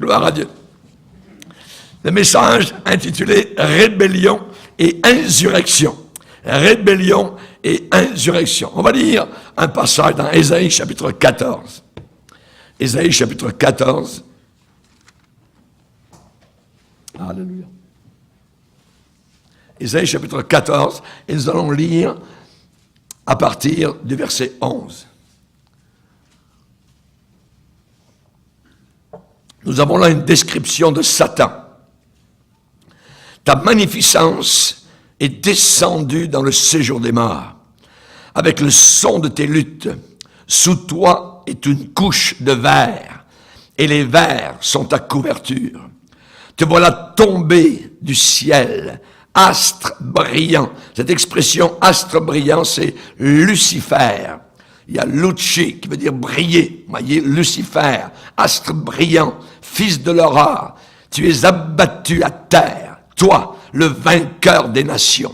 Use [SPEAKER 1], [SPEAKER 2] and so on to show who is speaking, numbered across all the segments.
[SPEAKER 1] Gloire à Dieu. Le message intitulé « Rébellion et insurrection ». Rébellion et insurrection. On va lire un passage dans Ésaïe chapitre 14. Ésaïe chapitre 14. Alléluia. Ésaïe chapitre 14, et nous allons lire à partir du verset 11. Nous avons là une description de Satan. Ta magnificence est descendue dans le séjour des morts, avec le son de tes luttes. Sous toi est une couche de verre, et les vers sont ta couverture. Te voilà tombé du ciel, astre brillant. Cette expression astre brillant, c'est Lucifer. Il y a Luci qui veut dire briller. Vous voyez, Lucifer, astre brillant, fils de l'aurore. Tu es abattu à terre, toi, le vainqueur des nations.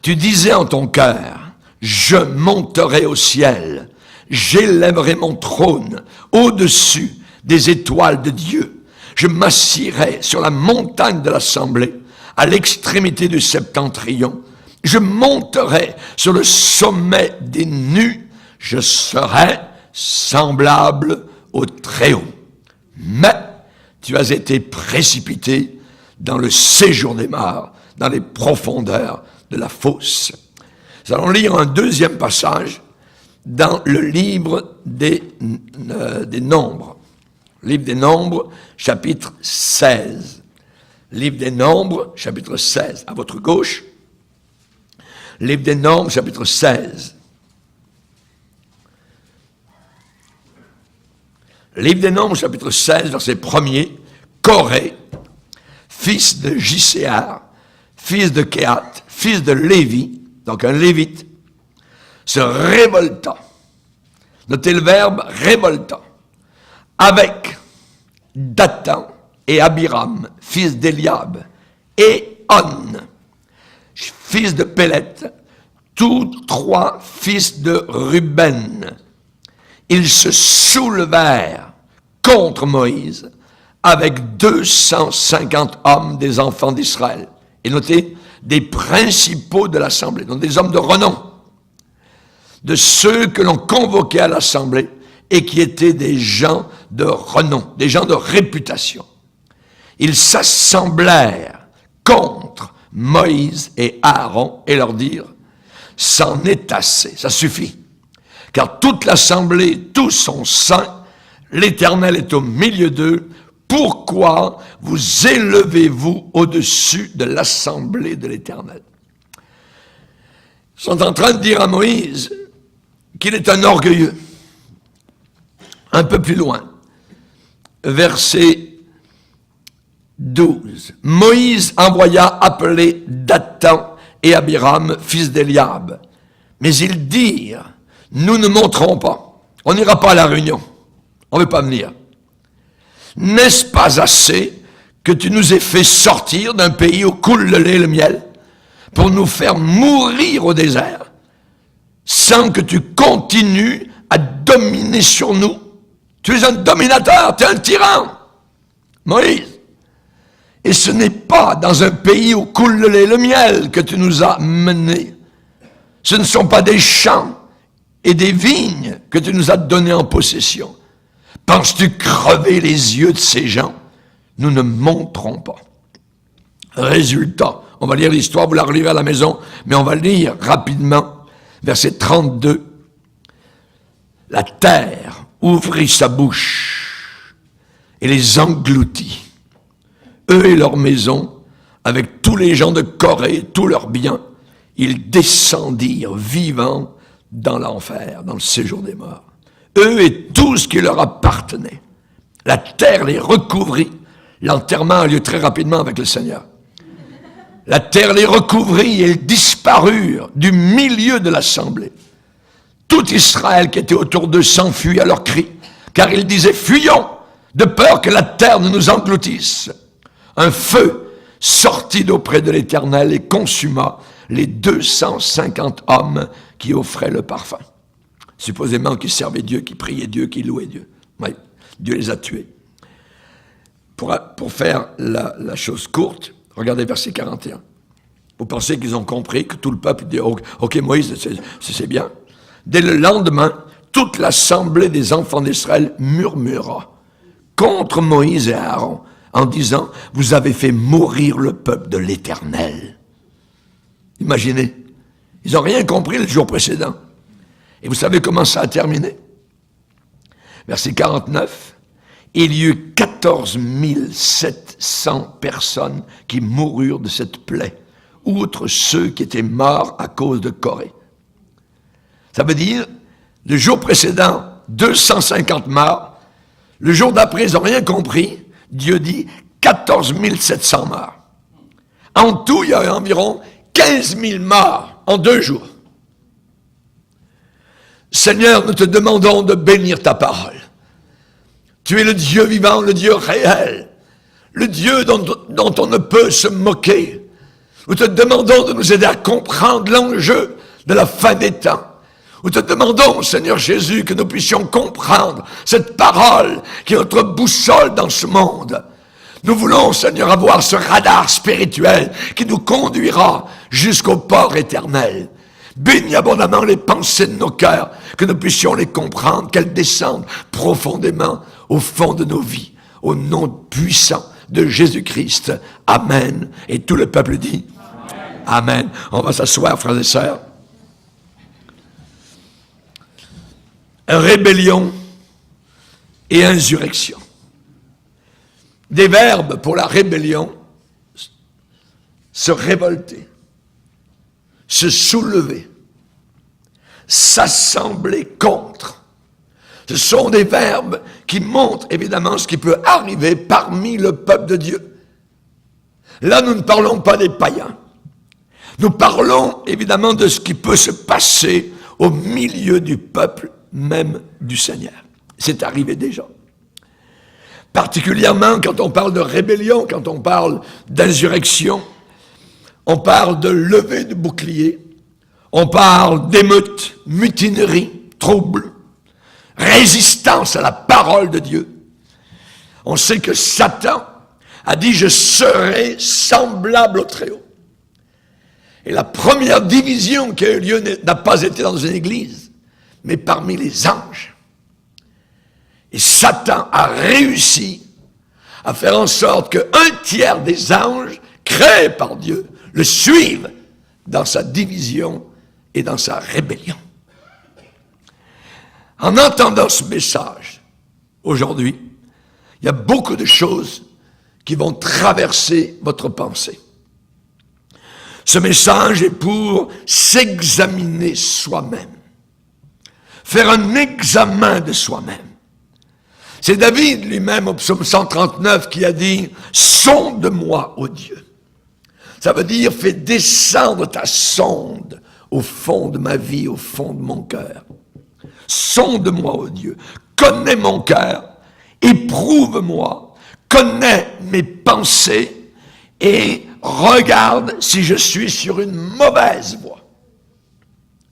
[SPEAKER 1] Tu disais en ton cœur, je monterai au ciel, j'élèverai mon trône au-dessus des étoiles de Dieu. Je m'assirai sur la montagne de l'assemblée, à l'extrémité du septentrion. Je monterai sur le sommet des nues. Je serai semblable au Très-Haut. Mais tu as été précipité dans le séjour des morts, dans les profondeurs de la fosse. Nous allons lire un deuxième passage dans le livre des Nombres. Livre des Nombres, chapitre 16. Livre des Nombres, chapitre 16. À votre gauche. Livre des Nombres, chapitre 16. Livre des Nombres, chapitre 16, verset 1er. Coré, fils de Jicéar, fils de Kéat, fils de Lévi, donc un lévite, se révolta. Notez le verbe révolta. Avec Dathan et Abiram, fils d'Éliab, et On, fils de Péleth, tous trois fils de Ruben. Ils se soulevèrent contre Moïse avec 250 hommes des enfants d'Israël. Et notez, des principaux de l'assemblée, donc des hommes de renom, de ceux que l'on convoquait à l'assemblée et qui étaient des gens de renom, des gens de réputation. Ils s'assemblèrent contre Moïse et Aaron et leur dirent, c'en est assez, ça suffit. Car toute l'assemblée, tous sont saints, l'Éternel est au milieu d'eux. Pourquoi vous élevez-vous au-dessus de l'assemblée de l'Éternel? Ils sont en train de dire à Moïse qu'il est un orgueilleux. Un peu plus loin, verset 12. Moïse envoya appeler Dathan et Abiram, fils d'Éliab. Mais ils dirent, nous ne monterons pas. On n'ira pas à la réunion. On ne veut pas venir. N'est-ce pas assez que tu nous aies fait sortir d'un pays où coule le lait et le miel pour nous faire mourir au désert sans que tu continues à dominer sur nous? Tu es un dominateur, tu es un tyran, Moïse. Et ce n'est pas dans un pays où coule le lait et le miel que tu nous as menés. Ce ne sont pas des champs et des vignes que tu nous as donnés en possession. Penses-tu crever les yeux de ces gens? Nous ne monterons pas. Résultat, on va lire l'histoire, vous la relirez à la maison, mais on va lire rapidement, verset 32. La terre ouvrit sa bouche et les engloutit, eux et leurs maisons, avec tous les gens de Corée, tous leurs biens. Ils descendirent vivants dans l'enfer, dans le séjour des morts. Eux et tout ce qui leur appartenait. La terre les recouvrit. L'enterrement a lieu très rapidement avec le Seigneur. La terre les recouvrit et ils disparurent du milieu de l'assemblée. Tout Israël qui était autour d'eux s'enfuit à leurs cris, car ils disaient, fuyons, de peur que la terre ne nous engloutisse. Un feu sortit d'auprès de l'Éternel et consuma les 250 hommes qui offraient le parfum. Supposément qui servaient Dieu, qui priaient Dieu, qui louaient Dieu. Oui, Dieu les a tués. pour faire la chose courte, regardez verset 41. Vous pensez qu'ils ont compris que tout le peuple dit « Ok, Moïse, c'est bien ». Dès le lendemain, toute l'assemblée des enfants d'Israël murmura contre Moïse et Aaron en disant « Vous avez fait mourir le peuple de l'Éternel ». Imaginez, ils n'ont rien compris le jour précédent. Et vous savez comment ça a terminé? Verset 49. Il y eut 14 700 personnes qui moururent de cette plaie, outre ceux qui étaient morts à cause de Corée. Ça veut dire, le jour précédent, 250 morts. Le jour d'après, ils n'ont rien compris. Dieu dit 14 700 morts. En tout, il y a eu environ 15 000 morts en 2 jours. Seigneur, nous te demandons de bénir ta parole. Tu es le Dieu vivant, le Dieu réel, le Dieu dont on ne peut se moquer. Nous te demandons de nous aider à comprendre l'enjeu de la fin des temps. Nous te demandons, Seigneur Jésus, que nous puissions comprendre cette parole qui est notre boussole dans ce monde. Nous voulons, Seigneur, avoir ce radar spirituel qui nous conduira jusqu'au port éternel. Bénis abondamment les pensées de nos cœurs, que nous puissions les comprendre, qu'elles descendent profondément au fond de nos vies, au nom puissant de Jésus-Christ. Amen. Et tout le peuple dit Amen. Amen. On va s'asseoir, frères et sœurs. Rébellion et insurrection. Des verbes pour la rébellion: se révolter, se soulever, s'assembler contre. Ce sont des verbes qui montrent évidemment ce qui peut arriver parmi le peuple de Dieu. Là, nous ne parlons pas des païens. Nous parlons évidemment de ce qui peut se passer au milieu du peuple même du Seigneur. C'est arrivé déjà. Particulièrement quand on parle de rébellion, quand on parle d'insurrection, on parle de levée de bouclier, on parle d'émeute, mutinerie, trouble, résistance à la parole de Dieu. On sait que Satan a dit « Je serai semblable au Très-Haut ». Et la première division qui a eu lieu n'a pas été dans une église, mais parmi les anges. Et Satan a réussi à faire en sorte qu'un tiers des anges créés par Dieu le suivent dans sa division et dans sa rébellion. En entendant ce message, aujourd'hui, il y a beaucoup de choses qui vont traverser votre pensée. Ce message est pour s'examiner soi-même, faire un examen de soi-même. C'est David lui-même au psaume 139 qui a dit « Sonde-moi, ô Dieu ». Ça veut dire « Fais descendre ta sonde au fond de ma vie, au fond de mon cœur. Sonde-moi, ô Dieu, connais mon cœur, éprouve-moi, connais mes pensées et regarde si je suis sur une mauvaise voie.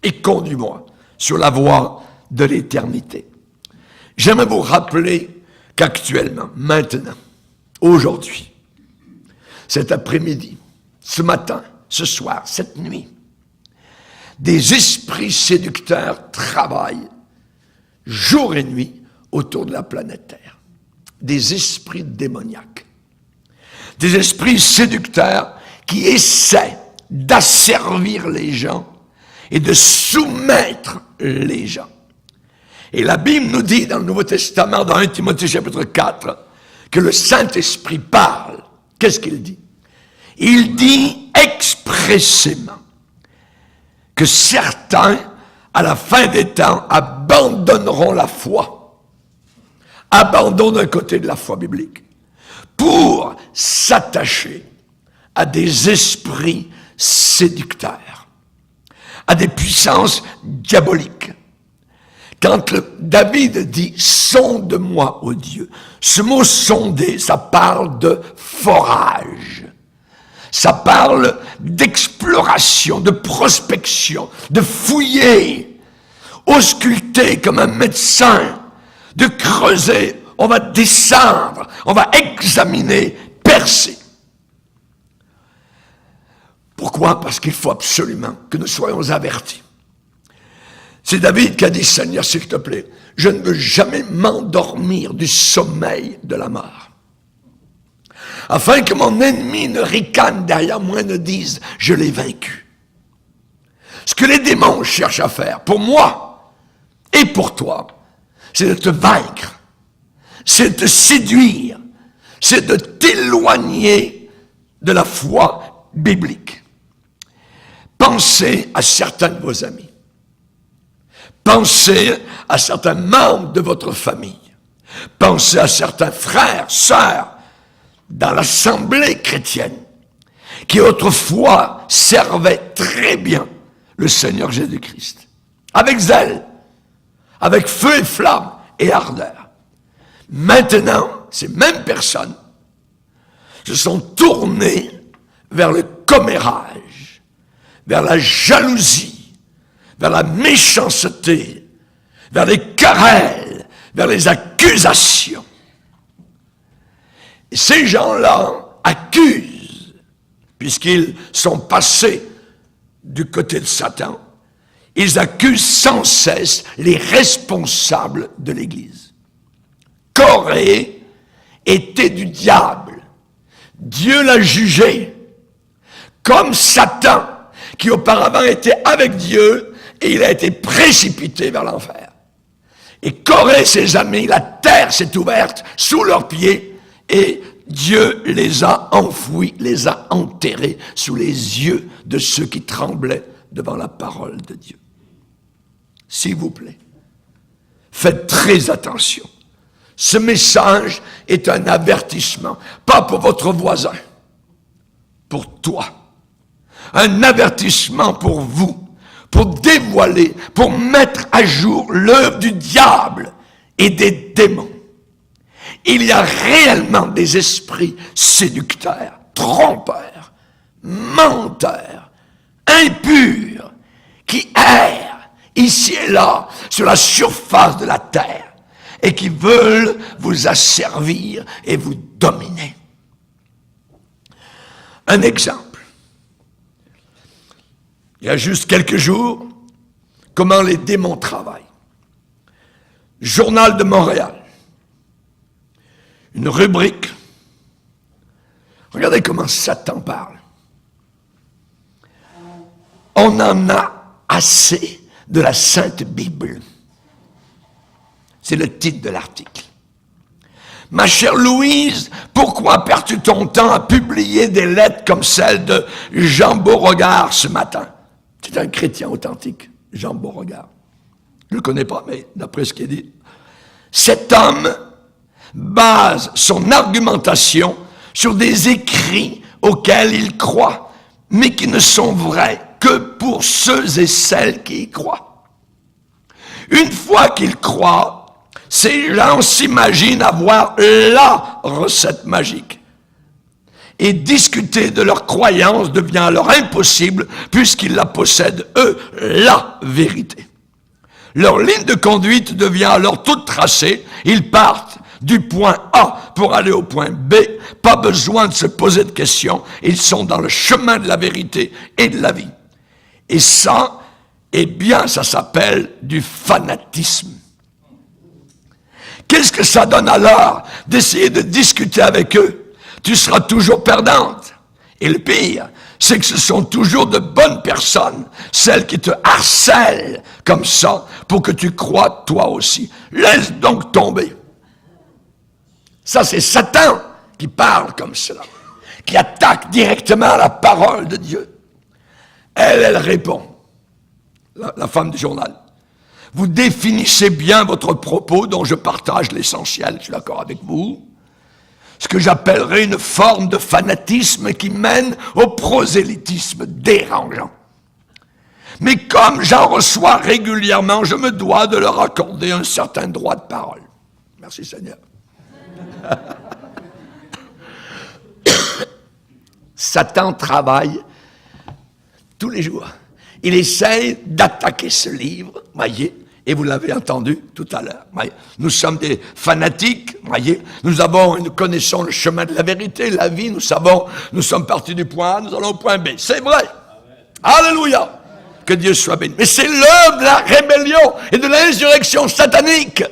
[SPEAKER 1] Et conduis-moi sur la voie de l'éternité. » J'aimerais vous rappeler qu'actuellement, maintenant, aujourd'hui, cet après-midi, ce matin, ce soir, cette nuit, des esprits séducteurs travaillent jour et nuit autour de la planète Terre. Des esprits démoniaques. Des esprits séducteurs qui essaient d'asservir les gens et de soumettre les gens. Et la Bible nous dit dans le Nouveau Testament, dans 1 Timothée chapitre 4, que le Saint-Esprit parle. Qu'est-ce qu'il dit? Il dit expressément que certains, à la fin des temps, abandonneront la foi. Abandonnent d'un côté de la foi biblique pour s'attacher à des esprits séducteurs, à des puissances diaboliques. Quand David dit « sonde-moi, ô Dieu », ce mot « sonder », ça parle de forage. Ça parle d'exploration, de prospection, de fouiller, ausculter comme un médecin, de creuser on va descendre, on va examiner, percer. Pourquoi? Parce qu'il faut absolument que nous soyons avertis. C'est David qui a dit, Seigneur, s'il te plaît, je ne veux jamais m'endormir du sommeil de la mort. Afin que mon ennemi ne ricane derrière moi et ne dise, je l'ai vaincu. Ce que les démons cherchent à faire, pour moi et pour toi, c'est de te vaincre, c'est de te séduire, c'est de t'éloigner de la foi biblique. Pensez à certains de vos amis. Pensez à certains membres de votre famille. Pensez à certains frères, sœurs, dans l'assemblée chrétienne, qui autrefois servaient très bien le Seigneur Jésus-Christ. Avec zèle, avec feu et flamme et ardeur. Maintenant, ces mêmes personnes se sont tournées vers le commérage, vers la jalousie, vers la méchanceté, vers les querelles, vers les accusations. Et ces gens-là accusent, puisqu'ils sont passés du côté de Satan, ils accusent sans cesse les responsables de l'Église. Corée était du diable. Dieu l'a jugé comme Satan, qui auparavant était avec Dieu, et il a été précipité vers l'enfer. Et Corée, ses amis, la terre s'est ouverte sous leurs pieds, et Dieu les a enfouis, les a enterrés sous les yeux de ceux qui tremblaient devant la parole de Dieu. S'il vous plaît, faites très attention. Ce message est un avertissement, pas pour votre voisin, pour toi. Un avertissement pour vous, pour dévoiler, pour mettre à jour l'œuvre du diable et des démons. Il y a réellement des esprits séducteurs, trompeurs, menteurs, impurs, qui errent ici et là sur la surface de la terre et qui veulent vous asservir et vous dominer. Un exemple. Il y a juste quelques jours, comment les démons travaillent. Journal de Montréal. Une rubrique. Regardez comment Satan parle. On en a assez de la Sainte Bible. C'est le titre de l'article. Ma chère Louise, pourquoi perds-tu ton temps à publier des lettres comme celle de Jean Beauregard ce matin? C'est un chrétien authentique, Jean Beauregard. Je ne le connais pas, mais d'après ce qu'il dit. Cet homme base son argumentation sur des écrits auxquels il croit, mais qui ne sont vrais que pour ceux et celles qui y croient. Une fois qu'ils croient, ces gens s'imaginent avoir la recette magique. Et discuter de leur croyance devient alors impossible puisqu'ils la possèdent, eux, la vérité. Leur ligne de conduite devient alors toute tracée. Ils partent du point A pour aller au point B. Pas besoin de se poser de questions. Ils sont dans le chemin de la vérité et de la vie. Et ça, eh bien, ça s'appelle du fanatisme. Qu'est-ce que ça donne alors d'essayer de discuter avec eux? Tu seras toujours perdante. Et le pire, c'est que ce sont toujours de bonnes personnes, celles qui te harcèlent comme ça pour que tu crois toi aussi. Laisse donc tomber. Ça, c'est Satan qui parle comme cela, qui attaque directement la parole de Dieu. Elle répond, la femme du journal. Vous définissez bien votre propos dont je partage l'essentiel, je suis d'accord avec vous. Ce que j'appellerais une forme de fanatisme qui mène au prosélytisme dérangeant. Mais comme j'en reçois régulièrement, je me dois de leur accorder un certain droit de parole. Merci Seigneur. Satan travaille tous les jours. Il essaye d'attaquer ce livre, voyez, Et vous l'avez entendu tout à l'heure. Nous sommes des fanatiques, voyez. Nous connaissons le chemin de la vérité, la vie, nous sommes partis du point A, nous allons au point B. C'est vrai. Amen. Alléluia. Que Dieu soit béni. Mais c'est l'œuvre de la rébellion et de l'insurrection satanique.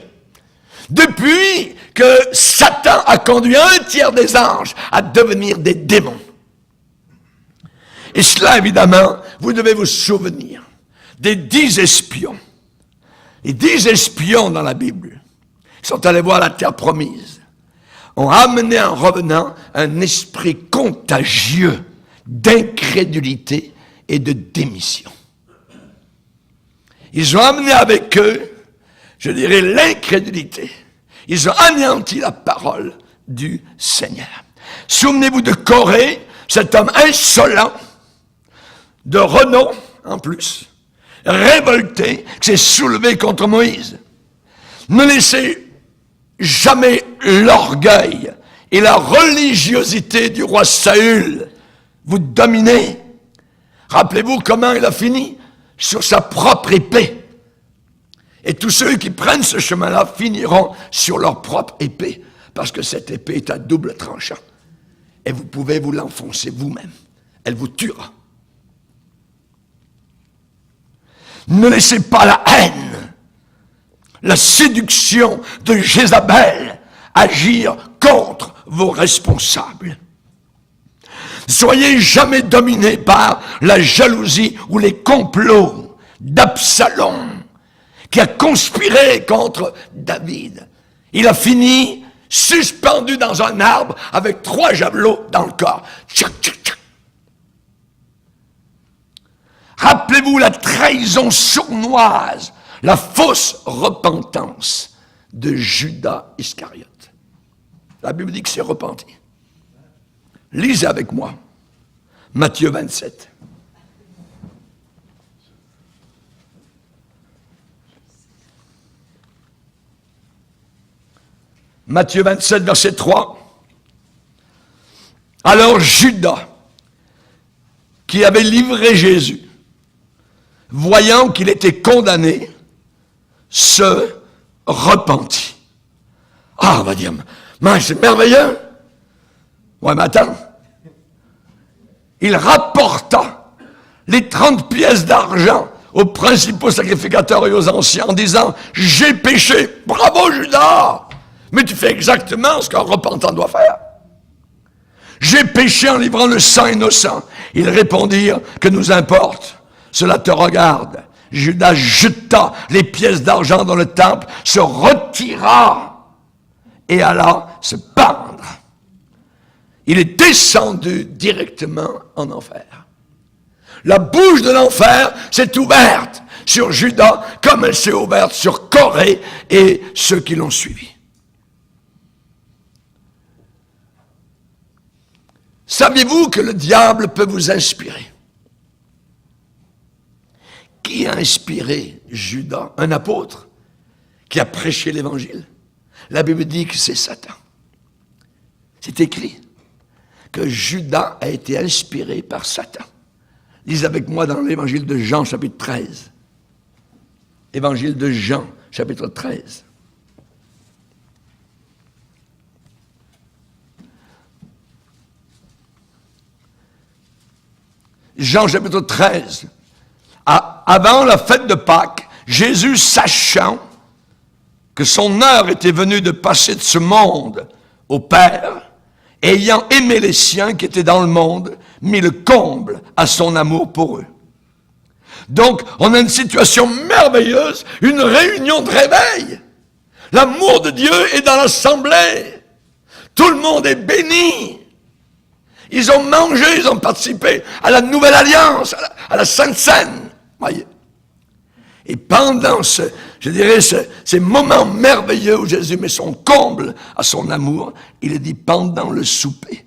[SPEAKER 1] Depuis que Satan a conduit un tiers des anges à devenir des démons. Et cela, évidemment, vous devez vous souvenir des 10 espions. Les 10 espions dans la Bible, qui sont allés voir la terre promise, ont amené en revenant un esprit contagieux d'incrédulité et de démission. Ils ont amené avec eux, je dirais, l'incrédulité. Ils ont anéanti la parole du Seigneur. Souvenez-vous de Corée, cet homme insolent, de renom en plus, révolté, qui s'est soulevé contre Moïse. Ne laissez jamais l'orgueil et la religiosité du roi Saül vous dominer. Rappelez-vous comment il a fini sur sa propre épée. Et tous ceux qui prennent ce chemin-là finiront sur leur propre épée, parce que cette épée est à double tranchant. Et vous pouvez vous l'enfoncer vous-même. Elle vous tuera. Ne laissez pas la haine, la séduction de Jézabel agir contre vos responsables. Soyez jamais dominés par la jalousie ou les complots d'Absalom, qui a conspiré contre David. Il a fini suspendu dans un arbre avec 3 javelots dans le corps. Tchac, tchac, tchac. Rappelez-vous la trahison sournoise, la fausse repentance de Judas Iscariote. La Bible dit qu'il s'est repenti. Lisez avec moi Matthieu 27. Matthieu 27, verset 3. Alors Judas, qui avait livré Jésus, voyant qu'il était condamné, se repentit. Ah, on va dire, mais c'est merveilleux. Ouais, mais attends. Il rapporta les 30 pièces d'argent aux principaux sacrificateurs et aux anciens en disant, j'ai péché. Bravo, Judas! Mais tu fais exactement ce qu'un repentant doit faire. J'ai péché en livrant le sang innocent. Ils répondirent, que nous importe? Cela te regarde. Judas jeta les pièces d'argent dans le temple, se retira et alla se pendre. Il est descendu directement en enfer. La bouche de l'enfer s'est ouverte sur Judas comme elle s'est ouverte sur Corée et ceux qui l'ont suivi. Saviez-vous que le diable peut vous inspirer? Qui a inspiré Judas, un apôtre, qui a prêché l'évangile? La Bible dit que c'est Satan. C'est écrit que Judas a été inspiré par Satan. Lisez avec moi dans l'évangile de Jean, chapitre 13. Évangile de Jean, chapitre 13. Jean, chapitre 13. Avant la fête de Pâques, Jésus, sachant que son heure était venue de passer de ce monde au Père, ayant aimé les siens qui étaient dans le monde, mit le comble à son amour pour eux. Donc, on a une situation merveilleuse, une réunion de réveil. L'amour de Dieu est dans l'assemblée. Tout le monde est béni. Ils ont mangé, ils ont participé à la nouvelle alliance, à la Sainte Seine. Voyez. Et pendant ces moments merveilleux où Jésus met son comble à son amour, il est dit pendant le souper,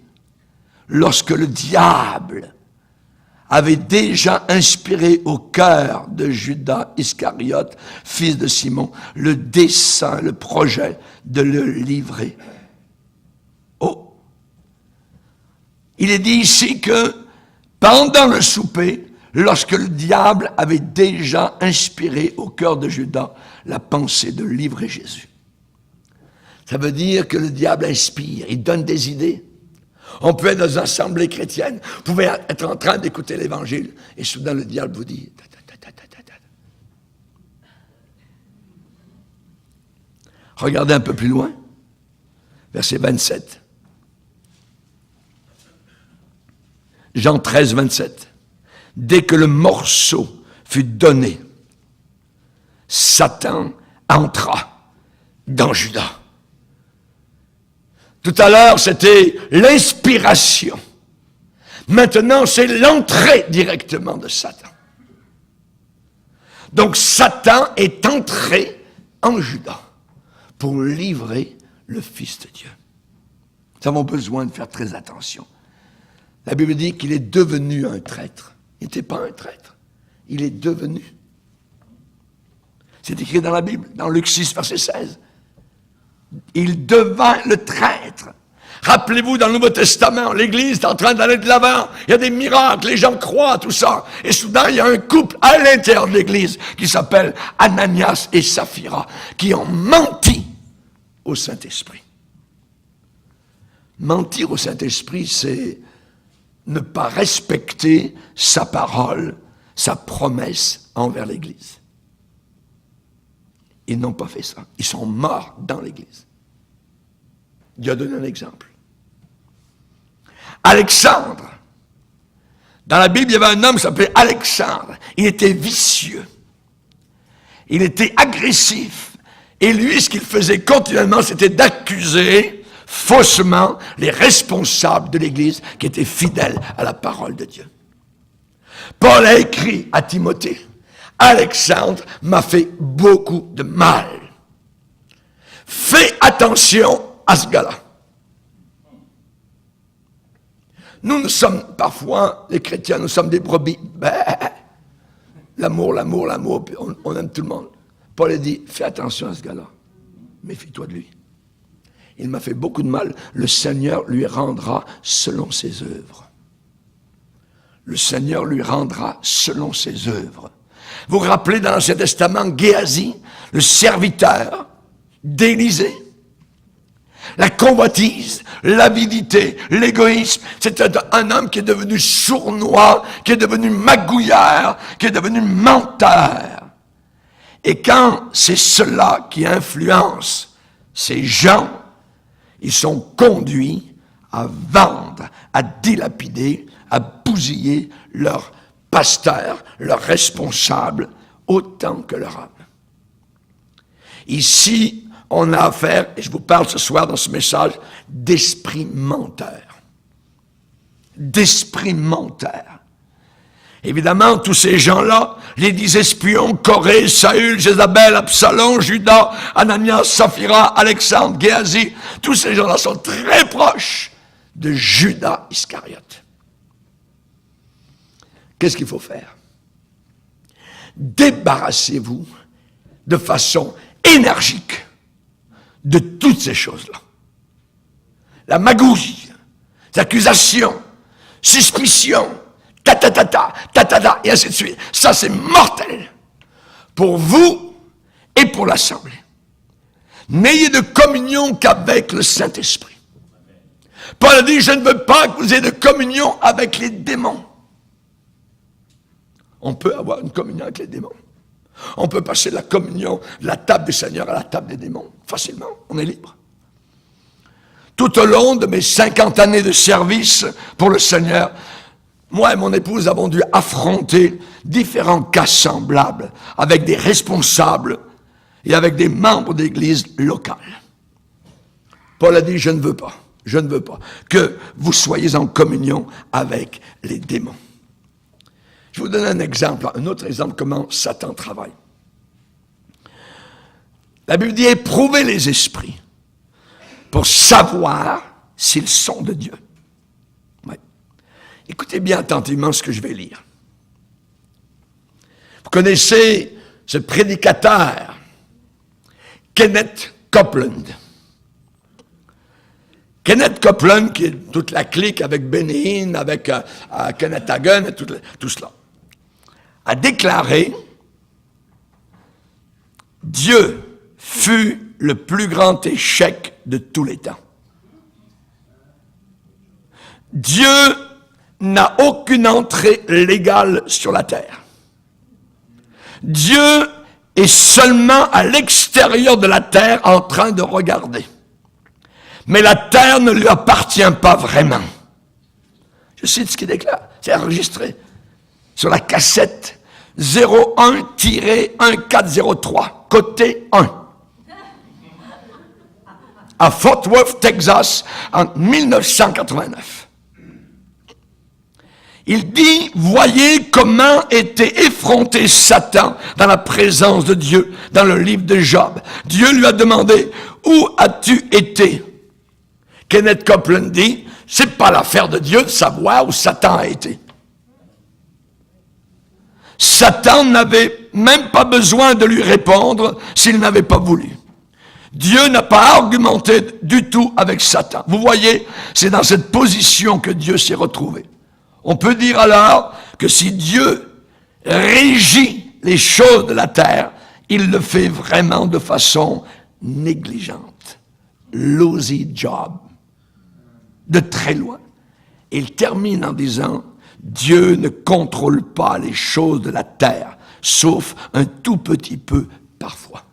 [SPEAKER 1] lorsque le diable avait déjà inspiré au cœur de Judas Iscariote, fils de Simon, le dessein, le projet de le livrer. Oh! Il est dit ici que pendant le souper, lorsque le diable avait déjà inspiré au cœur de Judas la pensée de livrer Jésus. Ça veut dire que le diable inspire, il donne des idées. On peut être dans une assemblée chrétienne, vous pouvez être en train d'écouter l'évangile, et soudain le diable vous dit... Regardez un peu plus loin, verset 27. Jean 13, 27. Dès que le morceau fut donné, Satan entra dans Judas. Tout à l'heure, c'était l'inspiration. Maintenant, c'est l'entrée directement de Satan. Donc, Satan est entré en Judas pour livrer le Fils de Dieu. Nous avons besoin de faire très attention. La Bible dit qu'il est devenu un traître. Il n'était pas un traître. Il est devenu. C'est écrit dans la Bible, dans Luc 6, verset 16. Il devint le traître. Rappelez-vous, dans le Nouveau Testament, l'Église est en train d'aller de l'avant. Il y a des miracles, les gens croient, tout ça. Et soudain, il y a un couple à l'intérieur de l'Église qui s'appelle Ananias et Saphira, qui ont menti au Saint-Esprit. Mentir au Saint-Esprit, c'est ne pas respecter sa parole, sa promesse envers l'Église. Ils n'ont pas fait ça. Ils sont morts dans l'Église. Dieu a donné un exemple. Alexandre. Dans la Bible, il y avait un homme qui s'appelait Alexandre. Il était vicieux. Il était agressif. Et lui, ce qu'il faisait continuellement, c'était d'accuser faussement les responsables de l'Église qui étaient fidèles à la parole de Dieu. Paul a écrit à Timothée, Alexandre m'a fait beaucoup de mal. Fais attention à ce gars-là. Nous sommes parfois, les chrétiens, nous sommes des brebis. L'amour, l'amour, l'amour, puis on aime tout le monde. Paul a dit, fais attention à ce gars-là. Méfie-toi de lui. Il m'a fait beaucoup de mal. Le Seigneur lui rendra selon ses œuvres. Le Seigneur lui rendra selon ses œuvres. Vous vous rappelez dans l'Ancien Testament, Géasi, le serviteur d'Élisée. La convoitise, l'avidité, l'égoïsme, c'était un homme qui est devenu sournois, qui est devenu magouilleur, qui est devenu menteur. Et quand c'est cela qui influence ces gens, ils sont conduits à vendre, à dilapider, à bousiller leur pasteur, leur responsable, autant que leur âme. Ici, on a affaire, et je vous parle ce soir dans ce message, d'esprit menteur. D'esprit menteur. Évidemment, tous ces gens-là, les 10 espions, Corée, Saül, Jézabel, Absalom, Judas, Ananias, Saphira, Alexandre, Géasi, tous ces gens-là sont très proches de Judas Iscariote. Qu'est-ce qu'il faut faire? Débarrassez-vous de façon énergique de toutes ces choses-là. La magouille, l'accusation, suspicion, et ainsi de suite. Ça, c'est mortel pour vous et pour l'Assemblée. N'ayez de communion qu'avec le Saint-Esprit. Paul a dit, je ne veux pas que vous ayez de communion avec les démons. On peut avoir une communion avec les démons. On peut passer la communion de la table du Seigneur à la table des démons. Facilement, on est libre. Tout au long de mes 50 années de service pour le Seigneur, moi et mon épouse avons dû affronter différents cas semblables avec des responsables et avec des membres d'églises locales. Paul a dit, je ne veux pas que vous soyez en communion avec les démons. Je vous donne un autre exemple, comment Satan travaille. La Bible dit, éprouvez les esprits pour savoir s'ils sont de Dieu. Ouais. Écoutez bien attentivement ce que je vais lire. Vous connaissez ce prédicateur, Kenneth Copeland. Kenneth Copeland, qui est toute la clique avec Benny Hinn, avec Kenneth Hagin, et tout cela. a déclaré « Dieu fut le plus grand échec de tous les temps. Dieu n'a aucune entrée légale sur la terre. Dieu est seulement à l'extérieur de la terre en train de regarder. Mais la terre ne lui appartient pas vraiment. » Je cite ce qu'il déclare. C'est enregistré sur la cassette 01-1403, côté 1. À Fort Worth, Texas, en 1989. Il dit, voyez comment était effronté Satan dans la présence de Dieu, dans le livre de Job. Dieu lui a demandé, où as-tu été? Kenneth Copeland dit, c'est pas l'affaire de Dieu de savoir où Satan a été. Satan n'avait même pas besoin de lui répondre s'il n'avait pas voulu. Dieu n'a pas argumenté du tout avec Satan. Vous voyez, c'est dans cette position que Dieu s'est retrouvé. On peut dire alors que si Dieu régit les choses de la terre, il le fait vraiment de façon négligente. Lousy job. De très loin. Il termine en disant, Dieu ne contrôle pas les choses de la terre, sauf un tout petit peu parfois.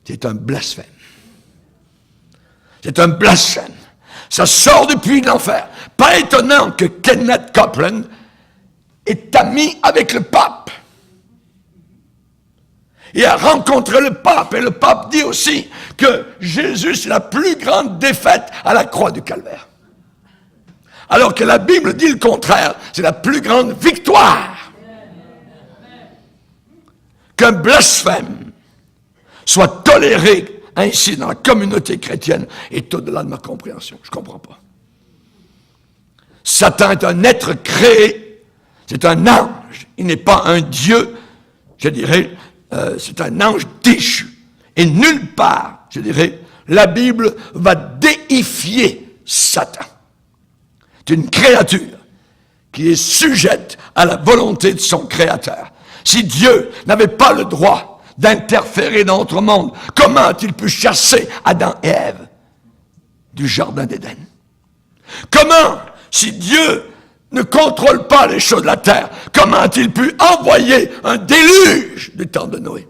[SPEAKER 1] C'est un blasphème. C'est un blasphème. Ça sort depuis l'enfer. Pas étonnant que Kenneth Copeland est ami avec le pape. Il a rencontré le pape, et le pape dit aussi que Jésus, c'est la plus grande défaite à la croix du Calvaire. Alors que la Bible dit le contraire, c'est la plus grande victoire. Qu'un blasphème soit toléré ainsi dans la communauté chrétienne est au-delà de ma compréhension. Je ne comprends pas. Satan est un être créé, c'est un ange, il n'est pas un Dieu, je dirais, c'est un ange déchu. Et nulle part, je dirais, la Bible va déifier Satan. C'est une créature qui est sujette à la volonté de son Créateur. Si Dieu n'avait pas le droit d'interférer dans notre monde, comment a-t-il pu chasser Adam et Ève du jardin d'Éden? Comment, si Dieu ne contrôle pas les choses de la terre, comment a-t-il pu envoyer un déluge du temps de Noé?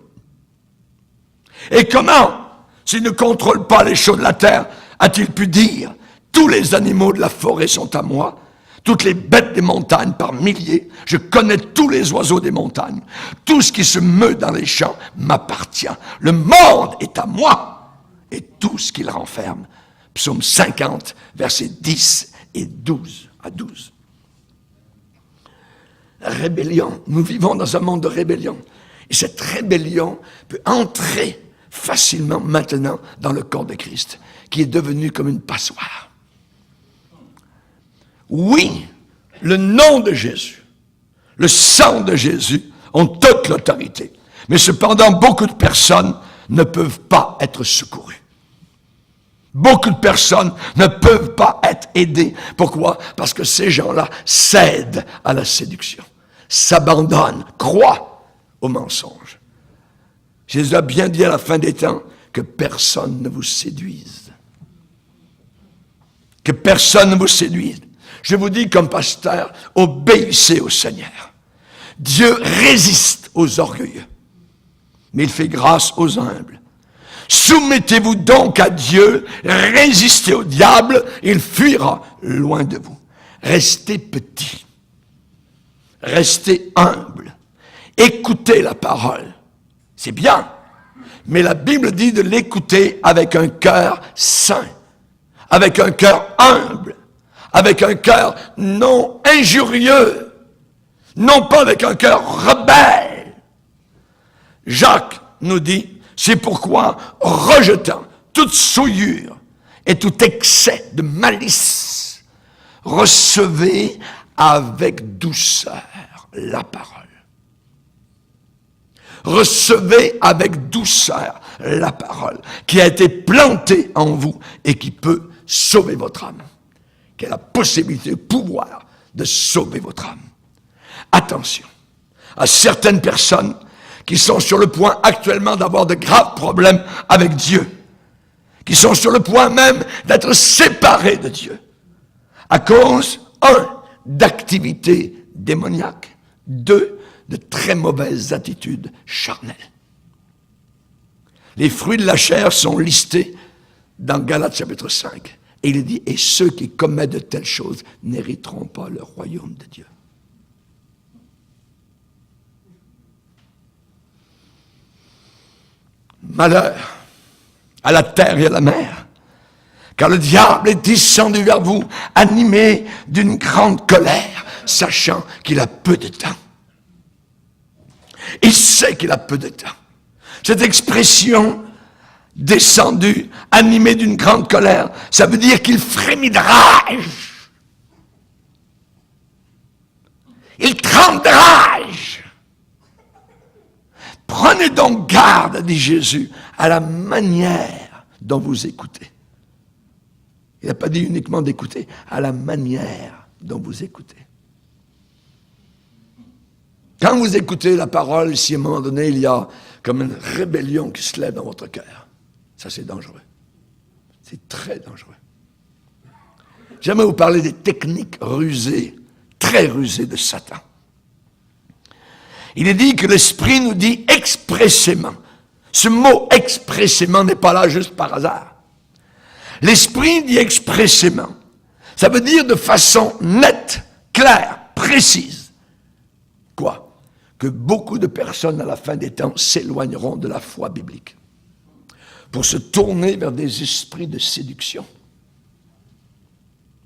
[SPEAKER 1] Et comment, s'il ne contrôle pas les choses de la terre, a-t-il pu dire, tous les animaux de la forêt sont à moi, toutes les bêtes des montagnes par milliers, je connais tous les oiseaux des montagnes, tout ce qui se meut dans les champs m'appartient, le monde est à moi, et tout ce qu'il renferme. Psaume 50, versets 10 et 12 à 12. Rébellion. Nous vivons dans un monde de rébellion. Et cette rébellion peut entrer facilement maintenant dans le corps de Christ, qui est devenu comme une passoire. Oui, le nom de Jésus, le sang de Jésus ont toute l'autorité. Mais cependant, beaucoup de personnes ne peuvent pas être secourues. Beaucoup de personnes ne peuvent pas être aidées. Pourquoi? Parce que ces gens-là cèdent à la séduction, s'abandonnent, croient au mensonge. Jésus a bien dit à la fin des temps que personne ne vous séduise. Que personne ne vous séduise. Je vous dis comme pasteur, obéissez au Seigneur. Dieu résiste aux orgueilleux, mais il fait grâce aux humbles. Soumettez-vous donc à Dieu, résistez au diable, il fuira loin de vous. Restez petits, restez humbles, écoutez la parole. C'est bien, mais la Bible dit de l'écouter avec un cœur saint, avec un cœur humble, avec un cœur non injurieux, non pas avec un cœur rebelle. Jacques nous dit, c'est pourquoi, rejetant toute souillure et tout excès de malice, recevez avec douceur la parole. Recevez avec douceur la parole qui a été plantée en vous et qui peut sauver votre âme. Qui a la possibilité, le pouvoir de sauver votre âme. attention à certaines personnes qui sont sur le point actuellement d'avoir de graves problèmes avec Dieu, qui sont sur le point même d'être séparés de Dieu, à cause, 1, d'activités démoniaques, 2, de très mauvaises attitudes charnelles. Les fruits de la chair sont listés dans Galates chapitre 5. Et il est dit, et ceux qui commettent de telles choses n'hériteront pas le royaume de Dieu. Malheur à la terre et à la mer, car le diable est descendu vers vous, animé d'une grande colère, sachant qu'il a peu de temps. Il sait qu'il a peu de temps. Cette expression, descendu, animé d'une grande colère, ça veut dire qu'il frémit de rage. Il tremble de rage. Prenez donc garde, dit Jésus, à la manière dont vous écoutez. Il n'a pas dit uniquement d'écouter, à la manière dont vous écoutez. Quand vous écoutez la parole, si à un moment donné, il y a comme une rébellion qui se lève dans votre cœur, ça c'est dangereux. C'est très dangereux. J'aimerais vous parler des techniques rusées, très rusées de Satan. Il est dit que l'Esprit nous dit expressément. Ce mot expressément n'est pas là juste par hasard. L'Esprit dit expressément. Ça veut dire de façon nette, claire, précise. Quoi? Que beaucoup de personnes à la fin des temps s'éloigneront de la foi biblique pour se tourner vers des esprits de séduction.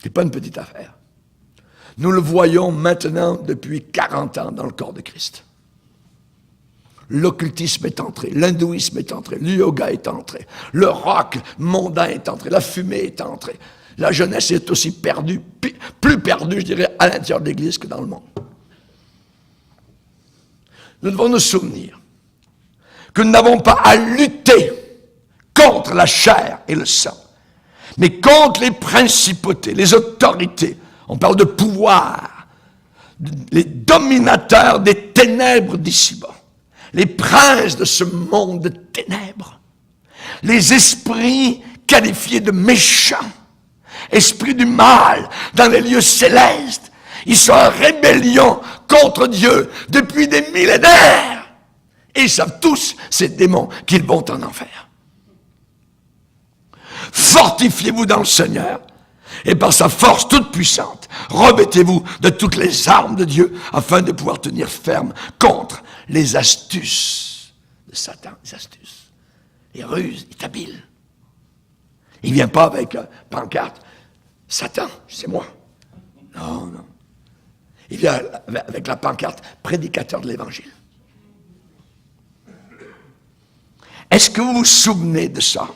[SPEAKER 1] C'est pas une petite affaire. Nous le voyons maintenant depuis 40 ans dans le corps de Christ. L'occultisme est entré, l'hindouisme est entré, le yoga est entré, le rock mondain est entré, la fumée est entrée. La jeunesse est aussi perdue, plus perdue, je dirais, à l'intérieur de l'Église que dans le monde. Nous devons nous souvenir que nous n'avons pas à lutter contre la chair et le sang, mais contre les principautés, les autorités. On parle de pouvoir, les dominateurs des ténèbres d'ici-bas, les princes de ce monde de ténèbres, les esprits qualifiés de méchants, esprits du mal dans les lieux célestes. Ils sont en rébellion contre Dieu depuis des millénaires. Et ils savent tous, ces démons, qu'ils vont en enfer. Fortifiez-vous dans le Seigneur, et par sa force toute puissante, revêtez-vous de toutes les armes de Dieu, afin de pouvoir tenir ferme contre les astuces de Satan, les astuces, les ruses, il est habile. Il ne vient pas avec pancarte, Satan, c'est moi. Non, non. Il vient avec la pancarte, prédicateur de l'Évangile. Est-ce que vous vous souvenez de ça?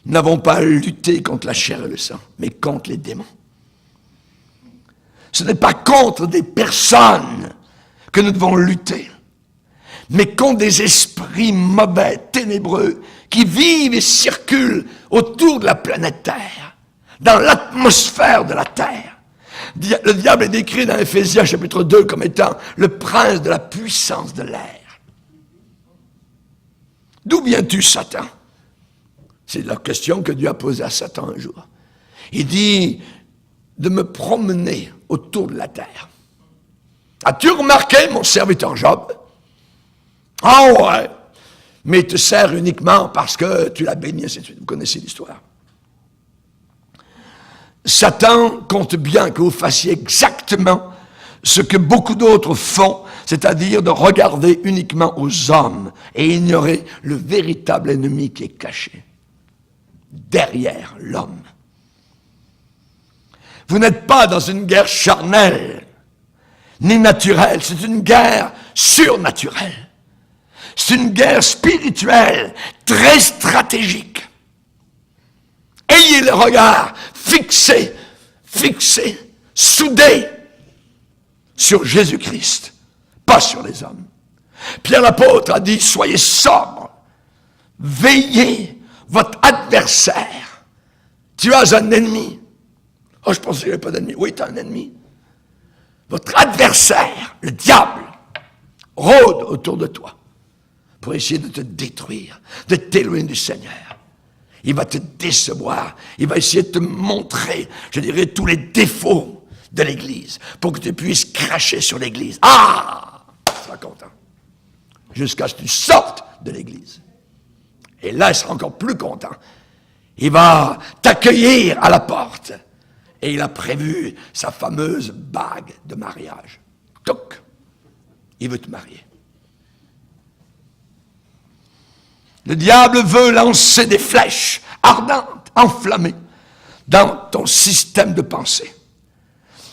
[SPEAKER 1] Nous n'avons pas à lutter contre la chair et le sang, mais contre les démons. Ce n'est pas contre des personnes que nous devons lutter, mais contre des esprits mauvais, ténébreux, qui vivent et circulent autour de la planète Terre, dans l'atmosphère de la Terre. Le diable est décrit dans Éphésiens chapitre 2 comme étant le prince de la puissance de l'air. D'où viens-tu, Satan? C'est la question que Dieu a posée à Satan un jour. Il dit de me promener autour de la terre. As-tu remarqué mon serviteur Job? Ah ouais, mais il te sert uniquement parce que tu l'as béni, ainsi de suite. Vous connaissez l'histoire. Satan compte bien que vous fassiez exactement ce que beaucoup d'autres font, c'est-à-dire de regarder uniquement aux hommes et ignorer le véritable ennemi qui est caché derrière l'homme. Vous n'êtes pas dans une guerre charnelle, ni naturelle, c'est une guerre surnaturelle. C'est une guerre spirituelle, très stratégique. Ayez le regard fixé, soudé sur Jésus-Christ, pas sur les hommes. Pierre l'apôtre a dit, soyez sobres, veillez, votre adversaire. Tu as un ennemi. Oh, je pensais qu'il n'y avait pas d'ennemi. Oui, tu as un ennemi. votre adversaire, le diable, rôde autour de toi pour essayer de te détruire, de t'éloigner du Seigneur. Il va te décevoir. Il va essayer de te montrer, je dirais, tous les défauts de l'Église pour que tu puisses cracher sur l'Église. Ah! Tu seras content. Jusqu'à ce que tu sortes de l'Église. Et là, il sera encore plus content. Il va t'accueillir à la porte. Et il a prévu sa fameuse bague de mariage. Toc! Il veut te marier. Le diable veut lancer des flèches ardentes, enflammées, dans ton système de pensée.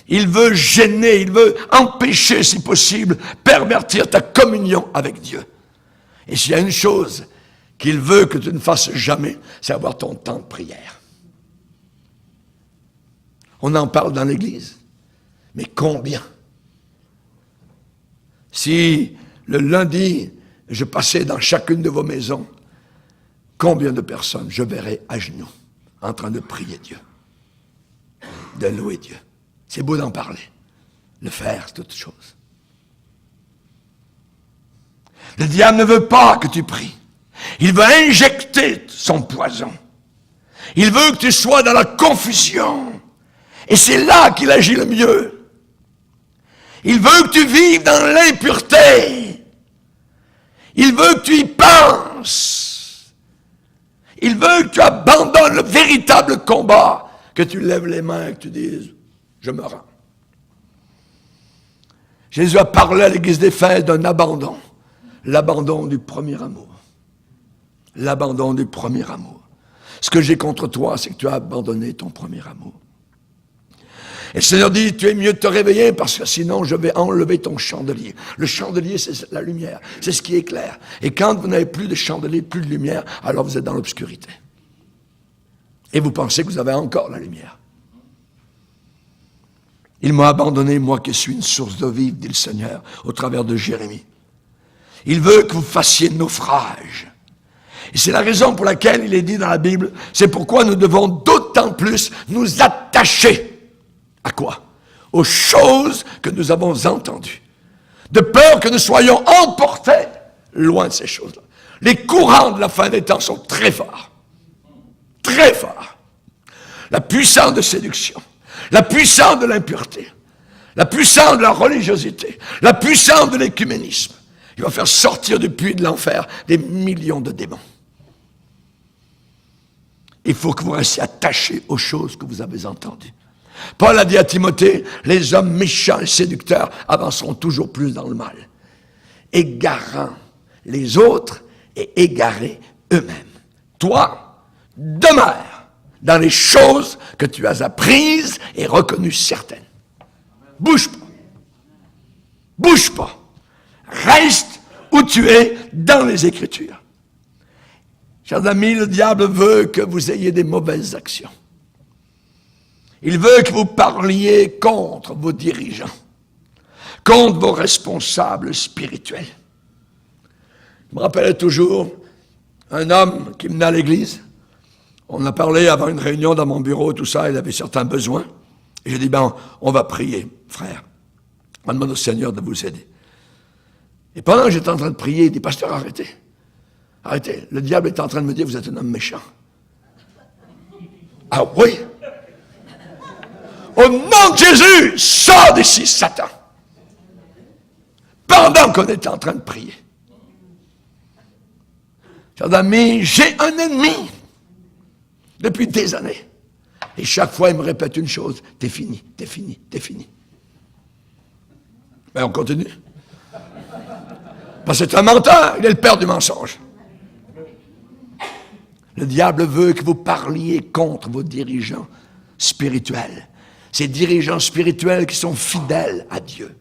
[SPEAKER 1] Il veut gêner, il veut empêcher, si possible, pervertir ta communion avec Dieu. Et s'il y a une chose qu'il veut que tu ne fasses jamais, c'est avoir ton temps de prière. On en parle dans l'Église. Mais combien? Si le lundi, je passais dans chacune de vos maisons, combien de personnes je verrais à genoux, en train de prier Dieu, de louer Dieu. C'est beau d'en parler. Le faire, c'est toute chose. Le diable ne veut pas que tu pries. Il veut injecter son poison. Il veut que tu sois dans la confusion. Et c'est là qu'il agit le mieux. Il veut que tu vives dans l'impureté. Il veut que tu y penses. Il veut que tu abandonnes le véritable combat, que tu lèves les mains et que tu dises « Je me rends ». Jésus a parlé à l'église d'Éphèse d'un abandon. L'abandon du premier amour. L'abandon du premier amour. Ce que j'ai contre toi, c'est que tu as abandonné ton premier amour. Et le Seigneur dit, tu es mieux de te réveiller parce que sinon je vais enlever ton chandelier. Le chandelier, c'est la lumière. C'est ce qui éclaire. Et quand vous n'avez plus de chandelier, plus de lumière, alors vous êtes dans l'obscurité. Et vous pensez que vous avez encore la lumière. Il m'a abandonné, moi qui suis une source d'eau vive, dit le Seigneur, au travers de Jérémie. Il veut que vous fassiez naufrage. Et c'est la raison pour laquelle il est dit dans la Bible, c'est pourquoi nous devons d'autant plus nous attacher. À quoi? Aux choses que nous avons entendues. De peur que nous soyons emportés loin de ces choses-là. Les courants de la fin des temps sont très forts. Très forts. La puissance de séduction. La puissance de l'impureté. La puissance de la religiosité. La puissance de l'écuménisme. Il va faire sortir du puits de l'enfer des millions de démons. Il faut que vous restiez attachés aux choses que vous avez entendues. Paul a dit à Timothée, les hommes méchants et séducteurs avanceront toujours plus dans le mal, égarant les autres et égarés eux-mêmes. Toi, demeure dans les choses que tu as apprises et reconnues certaines. Bouge pas. Bouge pas. Reste où tu es dans les Écritures. Chers amis, le diable veut que vous ayez des mauvaises actions. Il veut que vous parliez contre vos dirigeants, contre vos responsables spirituels. Je me rappelle toujours un homme qui venait à l'église. On a parlé avant une réunion dans mon bureau, tout ça, il avait certains besoins. Et j'ai dit, on va prier, frère. On demande au Seigneur de vous aider. Et pendant que j'étais en train de prier, il dit, pasteur, arrêtez. Arrêtez. Le diable est en train de me dire, vous êtes un homme méchant. Ah oui? Au nom de Jésus, sors d'ici, Satan. Pendant qu'on était en train de prier. Chers amis, j'ai un ennemi depuis des années. Et chaque fois, il me répète une chose. T'es fini, t'es fini, t'es fini. Mais on continue. Parce que c'est un menteur, il est le père du mensonge. Le diable veut que vous parliez contre vos dirigeants spirituels. Ces dirigeants spirituels qui sont fidèles à Dieu,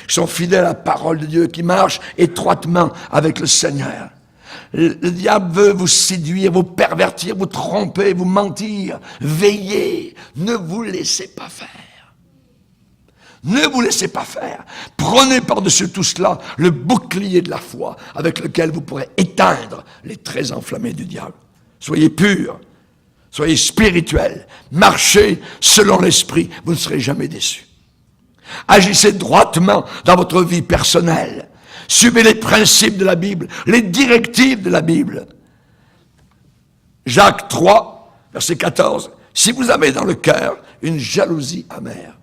[SPEAKER 1] qui sont fidèles à la parole de Dieu, qui marchent étroitement avec le Seigneur. Le diable veut vous séduire, vous pervertir, vous tromper, vous mentir. Veillez, ne vous laissez pas faire. Ne vous laissez pas faire. Prenez par-dessus tout cela le bouclier de la foi avec lequel vous pourrez éteindre les traits enflammés du diable. Soyez purs. Soyez spirituels, marchez selon l'esprit, vous ne serez jamais déçus. Agissez droitement dans votre vie personnelle. Suivez les principes de la Bible, les directives de la Bible. Jacques 3, verset 14. Si vous avez dans le cœur une jalousie amère,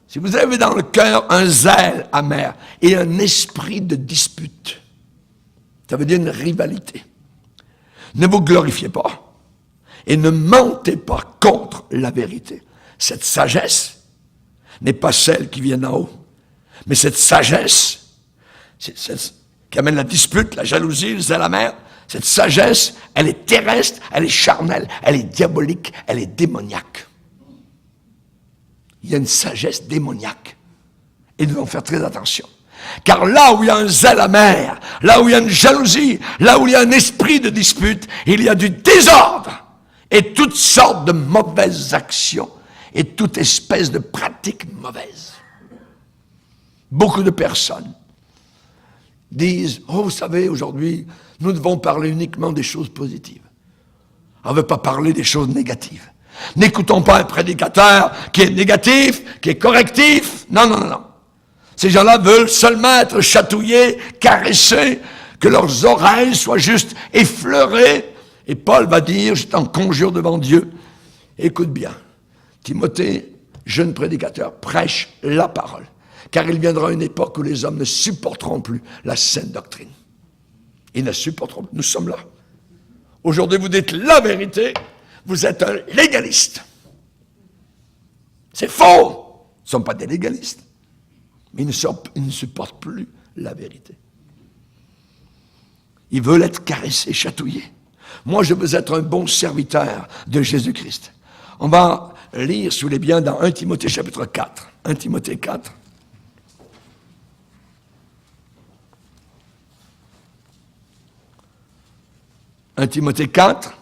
[SPEAKER 1] si vous avez dans le cœur un zèle amer et un esprit de dispute, ça veut dire une rivalité, ne vous glorifiez pas et ne mentez pas contre la vérité. Cette sagesse n'est pas celle qui vient d'en haut, mais cette sagesse qui amène la dispute, la jalousie, le zèle amer, cette sagesse, elle est terrestre, elle est charnelle, elle est diabolique, elle est démoniaque. Il y a une sagesse démoniaque. Et nous devons faire très attention. Car là où il y a un zèle amer, là où il y a une jalousie, là où il y a un esprit de dispute, il y a du désordre et toutes sortes de mauvaises actions et toute espèce de pratiques mauvaises. Beaucoup de personnes disent, oh, vous savez, aujourd'hui, nous devons parler uniquement des choses positives. On ne veut pas parler des choses négatives. N'écoutons pas un prédicateur qui est négatif, qui est correctif. Non, non, non, non. Ces gens-là veulent seulement être chatouillés, caressés, que leurs oreilles soient juste effleurées. Et Paul va dire, je t'en conjure devant Dieu, écoute bien, Timothée, jeune prédicateur, prêche la parole. Car il viendra une époque où les hommes ne supporteront plus la saine doctrine. Ils ne supporteront plus. Nous sommes là. Aujourd'hui, vous dites la vérité, vous êtes un légaliste. C'est faux. Ils ne sont pas des légalistes. Mais ils ne supportent plus la vérité. Ils veulent être caressés, chatouillés. Moi, je veux être un bon serviteur de Jésus-Christ. On va lire, si vous voulez bien, dans 1 Timothée chapitre 4. 1 Timothée 4. « 1 Timothée 4,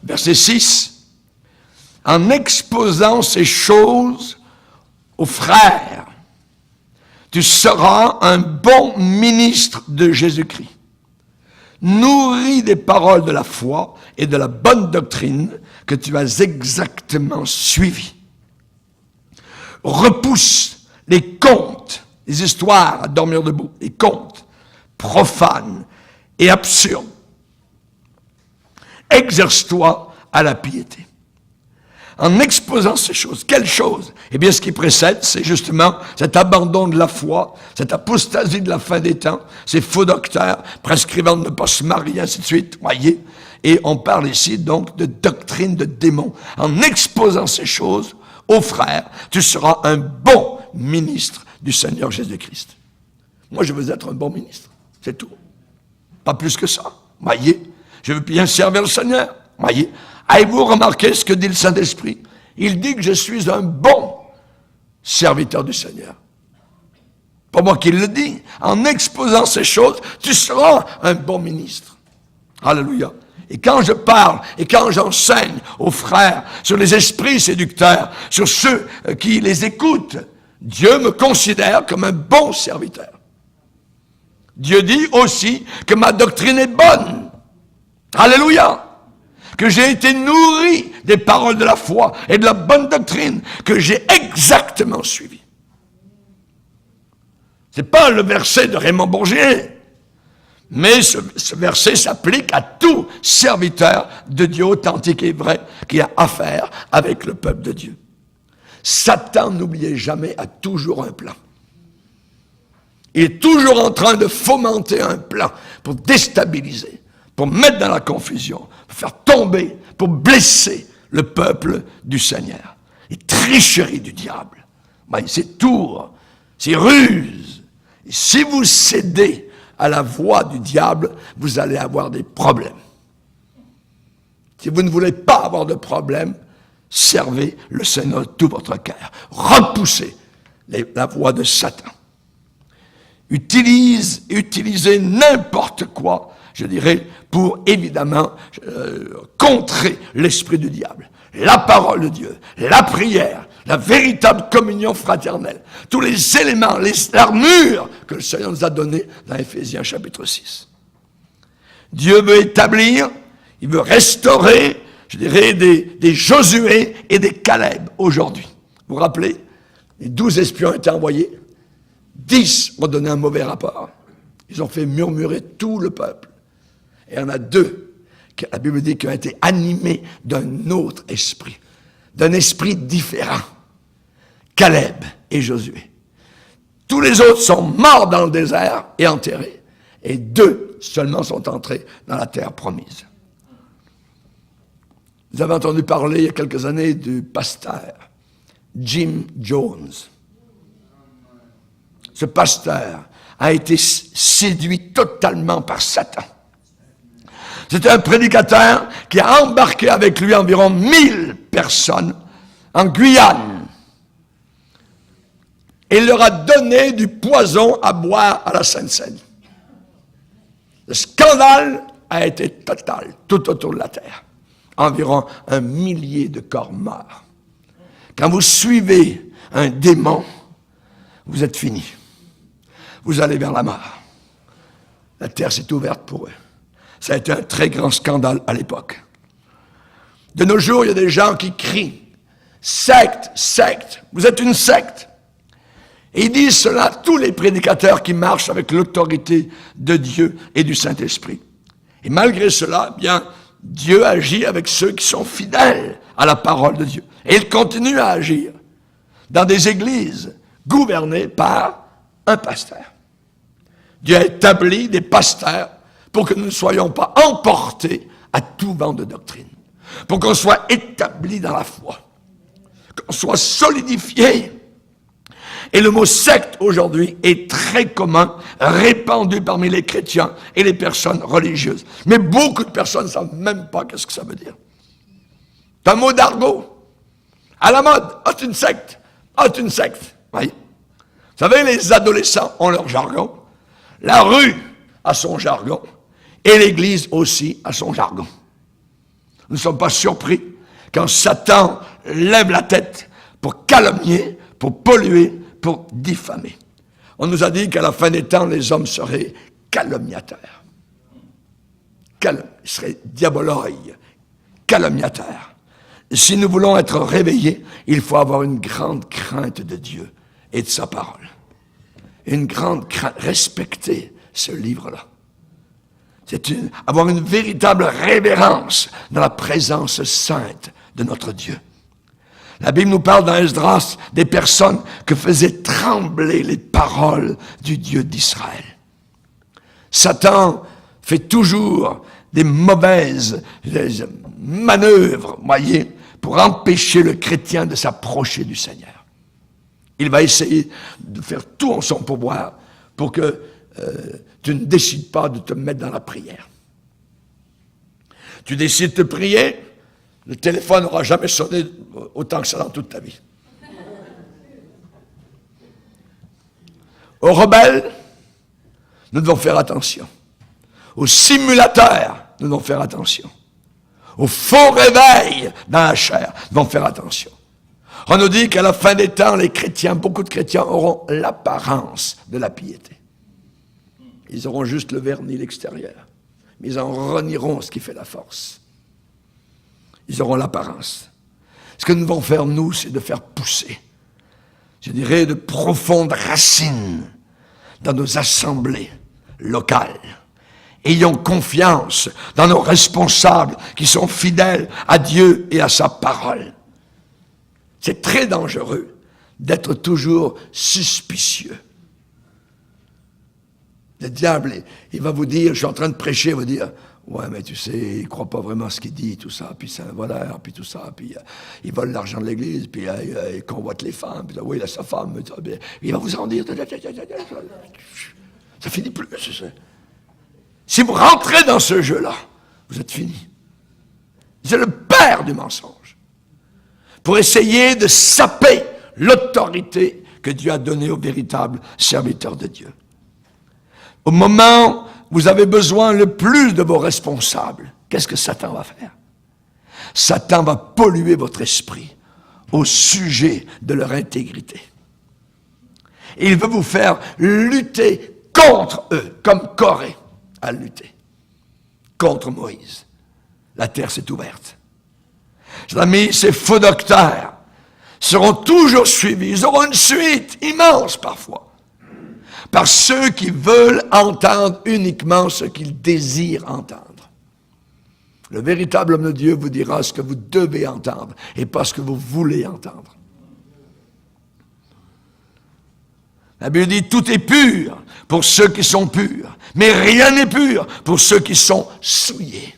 [SPEAKER 1] verset 6, « En exposant ces choses aux frères, tu seras un bon ministre de Jésus-Christ, nourri des paroles de la foi et de la bonne doctrine que tu as exactement suivies. Repousse les contes, les histoires à dormir debout, les contes profanes et absurdes. Exerce-toi à la piété. » En exposant ces choses, quelles choses? Eh bien, ce qui précède, c'est justement cet abandon de la foi, cette apostasie de la fin des temps, ces faux docteurs prescrivant de ne pas se marier, ainsi de suite, voyez. Et on parle ici donc de doctrine de démons. En exposant ces choses aux frères, tu seras un bon ministre du Seigneur Jésus-Christ. Moi, je veux être un bon ministre, c'est tout. Pas plus que ça, voyez. Je veux bien servir le Seigneur, voyez. Avez-vous remarqué ce que dit le Saint-Esprit? Il dit que je suis un bon serviteur du Seigneur. Pas moi qui le dis. En exposant ces choses, tu seras un bon ministre. Alléluia. Et quand je parle et quand j'enseigne aux frères sur les esprits séducteurs, sur ceux qui les écoutent, Dieu me considère comme un bon serviteur. Dieu dit aussi que ma doctrine est bonne. Alléluia. Que j'ai été nourri des paroles de la foi et de la bonne doctrine que j'ai exactement suivi. C'est pas le verset de Raymond Bourgier, mais ce verset s'applique à tout serviteur de Dieu authentique et vrai qui a affaire avec le peuple de Dieu. Satan, n'oubliez jamais, a toujours un plan. Il est toujours en train de fomenter un plan pour déstabiliser, pour mettre dans la confusion, pour faire tomber, pour blesser le peuple du Seigneur. Les tricheries du diable, c'est tours, c'est ruses. Et si vous cédez à la voix du diable, vous allez avoir des problèmes. Si vous ne voulez pas avoir de problème, servez le Seigneur de tout votre cœur. Repoussez la voix de Satan. Utilisez n'importe quoi, je dirais, pour évidemment contrer l'esprit du diable. La parole de Dieu, la prière, la véritable communion fraternelle, tous les éléments, l'armure que le Seigneur nous a donnée dans Éphésiens chapitre 6. Dieu veut établir, il veut restaurer je dirais, des Josué et des Caleb aujourd'hui. Vous vous rappelez? Les 12 espions ont été envoyés. 10 ont donné un mauvais rapport. Ils ont fait murmurer tout le peuple. Et il y en a 2, que la Bible dit, qui ont été animés d'un autre esprit, d'un esprit différent. Caleb et Josué. Tous les autres sont morts dans le désert et enterrés. Et 2 seulement sont entrés dans la terre promise. Vous avez entendu parler il y a quelques années du pasteur Jim Jones. Ce pasteur a été séduit totalement par Satan. C'était un prédicateur qui a embarqué avec lui environ 1000 personnes en Guyane. Et il leur a donné du poison à boire à la Sainte-Seine. Le scandale a été total tout autour de la terre. Environ 1 millier de corps morts. Quand vous suivez un démon, vous êtes fini. Vous allez vers la mort. La terre s'est ouverte pour eux. Ça a été un très grand scandale à l'époque. De nos jours, il y a des gens qui crient « Secte, secte, vous êtes une secte ». Et ils disent cela à tous les prédicateurs qui marchent avec l'autorité de Dieu et du Saint-Esprit. Et malgré cela, bien, Dieu agit avec ceux qui sont fidèles à la parole de Dieu. Et il continue à agir dans des églises gouvernées par un pasteur. Dieu a établi des pasteurs pour que nous ne soyons pas emportés à tout vent de doctrine. Pour qu'on soit établis dans la foi. Qu'on soit solidifiés. Et le mot secte aujourd'hui est très commun, répandu parmi les chrétiens et les personnes religieuses. Mais beaucoup de personnes ne savent même pas ce que ça veut dire. C'est un mot d'argot. À la mode, « Ah, c'est une secte. Ah, c'est une secte. » Oui. Vous savez, les adolescents ont leur jargon. La rue a son jargon. Et l'Église aussi a son jargon. Nous ne sommes pas surpris quand Satan lève la tête pour calomnier, pour polluer, pour diffamer. On nous a dit qu'à la fin des temps, les hommes seraient calomniateurs. Ils seraient diaboloïs, calomniateurs. Et si nous voulons être réveillés, il faut avoir une grande crainte de Dieu et de sa parole. Une grande crainte, respecter ce livre-là. Avoir une véritable révérence dans la présence sainte de notre Dieu. La Bible nous parle dans Esdras des personnes que faisaient trembler les paroles du Dieu d'Israël. Satan fait toujours des mauvaises manœuvres, voyez, pour empêcher le chrétien de s'approcher du Seigneur. Il va essayer de faire tout en son pouvoir pour que tu ne décides pas de te mettre dans la prière. Tu décides de prier, le téléphone n'aura jamais sonné autant que ça dans toute ta vie. Aux rebelles, nous devons faire attention. Aux simulateurs, nous devons faire attention. Aux faux réveils dans la chair, nous devons faire attention. On nous dit qu'à la fin des temps, les chrétiens, beaucoup de chrétiens auront l'apparence de la piété. Ils auront juste le vernis, l'extérieur. Mais ils en renieront ce qui fait la force. Ils auront l'apparence. Ce que nous devons faire, nous, c'est de faire pousser, je dirais, de profondes racines dans nos assemblées locales. Ayons confiance dans nos responsables qui sont fidèles à Dieu et à sa parole. C'est très dangereux d'être toujours suspicieux. Le diable, il va vous dire, je suis en train de prêcher, il va dire, ouais, mais tu sais, il ne croit pas vraiment ce qu'il dit, tout ça, puis c'est un voleur, puis tout ça, puis il vole l'argent de l'Église, puis il convoite les femmes, puis oui, il a sa femme, puis il va vous en dire, ça finit plus, c'est ça. Si vous rentrez dans ce jeu-là, vous êtes fini. C'est le père du mensonge. Pour essayer de saper l'autorité que Dieu a donnée aux véritables serviteurs de Dieu. Au moment où vous avez besoin le plus de vos responsables, qu'est-ce que Satan va faire? Satan va polluer votre esprit au sujet de leur intégrité. Et il veut vous faire lutter contre eux, comme Corée a lutté contre Moïse. La terre s'est ouverte. Chers amis, ces faux docteurs seront toujours suivis. Ils auront une suite immense parfois, par ceux qui veulent entendre uniquement ce qu'ils désirent entendre. Le véritable homme de Dieu vous dira ce que vous devez entendre et pas ce que vous voulez entendre. La Bible dit, tout est pur pour ceux qui sont purs, mais rien n'est pur pour ceux qui sont souillés.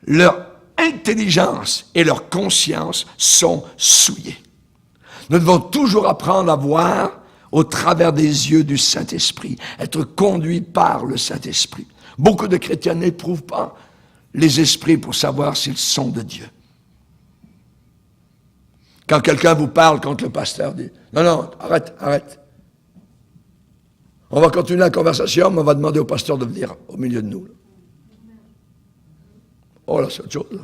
[SPEAKER 1] Leur intelligence et leur conscience sont souillées. Nous devons toujours apprendre à voir au travers des yeux du Saint-Esprit, être conduits par le Saint-Esprit. Beaucoup de chrétiens n'éprouvent pas les esprits pour savoir s'ils sont de Dieu. Quand quelqu'un vous parle, quand le pasteur dit « Non, arrête. On va continuer la conversation, mais on va demander au pasteur de venir au milieu de nous. » Oh là, c'est autre chose, là.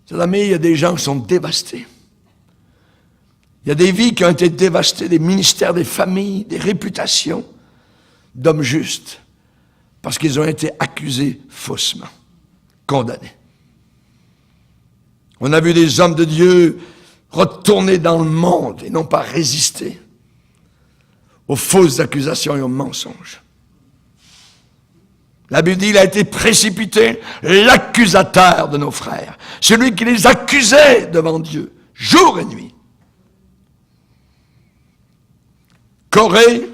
[SPEAKER 1] Chers amis, il y a des gens qui sont dévastés. Il y a des vies qui ont été dévastées, des ministères, des familles, des réputations d'hommes justes, parce qu'ils ont été accusés faussement, condamnés. On a vu des hommes de Dieu retourner dans le monde et non pas résister aux fausses accusations et aux mensonges. La Bible dit, il a été précipité, l'accusateur de nos frères, celui qui les accusait devant Dieu, jour et nuit. Corée,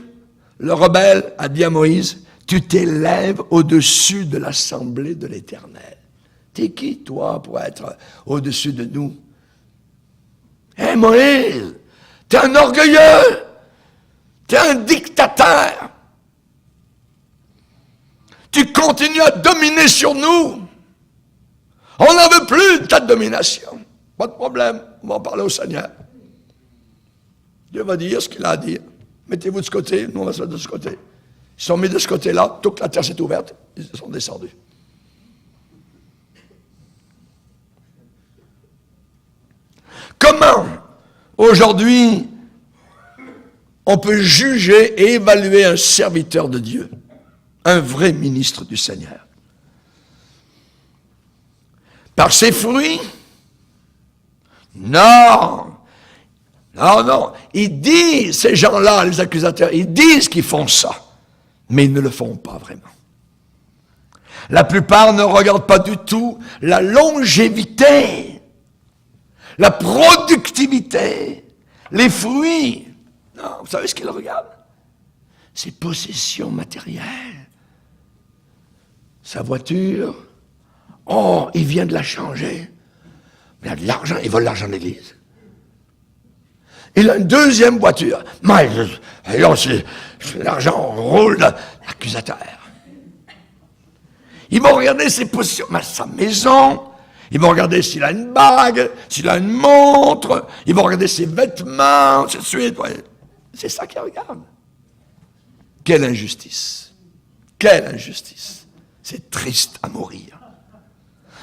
[SPEAKER 1] le rebelle, a dit à Moïse, tu t'élèves au-dessus de l'assemblée de l'Éternel. T'es qui, toi, pour être au-dessus de nous? Hé, Moïse, t'es un orgueilleux, t'es un dictateur. Tu continues à dominer sur nous. On n'en veut plus de ta domination. Pas de problème, on va en parler au Seigneur. Dieu va dire ce qu'il a à dire. Mettez-vous de ce côté, nous on va se mettre de ce côté. Ils sont mis de ce côté-là, toute la terre s'est ouverte, ils sont descendus. Comment, aujourd'hui, on peut juger et évaluer un serviteur de Dieu, un vrai ministre du Seigneur? Par ses fruits? Non. Ils disent, ces gens-là, les accusateurs, ils disent qu'ils font ça, mais ils ne le font pas vraiment. La plupart ne regardent pas du tout la longévité, la productivité, les fruits. Non, vous savez ce qu'ils regardent? Ses possessions matérielles. Sa voiture, oh, il vient de la changer. Il a de l'argent, il vole l'argent de l'église. Il a une deuxième voiture. Mais là, l'argent roule, l'accusateur. Ils vont regarder ses positions, sa maison. Ils vont regarder s'il a une bague, s'il a une montre. Ils vont regarder ses vêtements, ainsi de suite. Ouais. C'est ça qu'ils regardent. Quelle injustice. Quelle injustice. C'est triste à mourir.